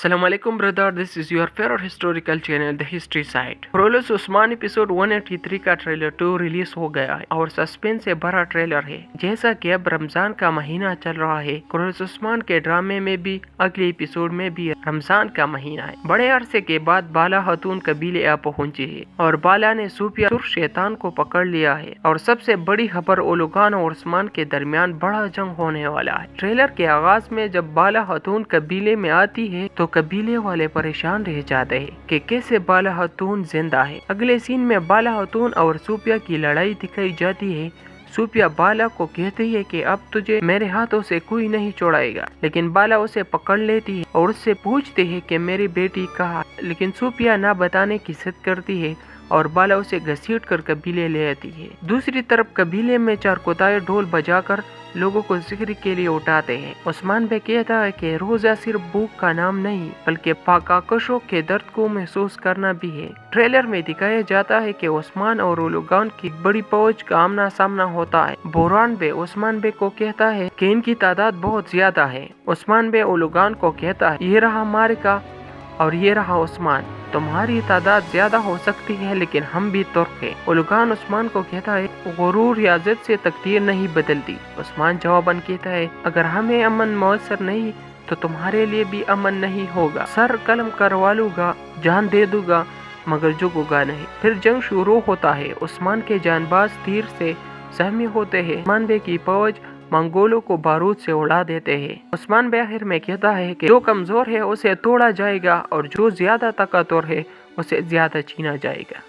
Assalamu alaikum brother, this is your favorite historical channel The History Site. Horolus Usman episode 183 का trailer 2 release हो गया है और suspense से भरा ट्रेलर है। जैसा कि अब रमजान का महीना चल रहा है, horolus उस्मान के ड्रामे में भी अगले एपिसोड में भी रमजान का महीना है। बड़े अरसे के बाद बाला खातून कबीले आ पहुंचे है और बाला ने सूफिया सुर शैतान को पकड़ लिया है और सबसे बड़ी खबर ओलुगान और उस्मान के दरमियान बड़ा जंग होने वाला है। ट्रेलर के आगाज में जब बाला खातून कबीले में आती है तो कबीले वाले परेशान रह जाते हैं कि कैसे बाला खातून जिंदा है। अगले सीन में बाला खातून और सूफिया की लड़ाई दिखाई जाती है। सूफिया बाला को कहती है कि अब तुझे मेरे हाथों से कोई नहीं छोड़ाएगा, लेकिन बाला उसे पकड़ लेती है और उससे पूछती है कि मेरी बेटी कहाँ, लेकिन सूफिया ना बताने की जिद करती है और बाला उसे घसीट कर कबीले ले आती है। दूसरी तरफ कबीले में चार कोताए ढोल बजाकर लोगों को जिक्र के लिए उठाते हैं। उस्मान बे कहता है कि रोजा सिर्फ भूख का नाम नहीं बल्कि पाकाकशों के दर्द को महसूस करना भी है। ट्रेलर में दिखाया जाता है कि उस्मान और ओलुगान की बड़ी फौज का आमना सामना होता है। बोरान बे उस्मान बे को कहता है कि इनकी तादाद बहुत ज्यादा है। उस्मान बे ओलुगान को कहता है ये रहा मारिका और ये रहा उस्मान, तुम्हारी तादाद ज्यादा हो सकती है लेकिन हम भी तुर्क हैं। ओलुगान उस्मान को कहता है गुरूर या जिद से तकदीर नहीं बदलती। उस्मान जवाबन कहता है अगर हमें अमन मौसर नहीं तो तुम्हारे लिए भी अमन नहीं होगा। सर कलम करवा लूंगा, जान दे दूंगा मगर झुकूंगा नहीं। फिर जंग शुरू होता है। उस्मान के जानबाज तीर से सहमी होते हैं। उस्मान बे की फौज मंगोलों को बारूद से उड़ा देते हैं। उस्मान बे आखिर में कहता है कि जो कमजोर है उसे तोड़ा जाएगा और जो ज्यादा ताकतवर है उसे ज्यादा छीना जाएगा।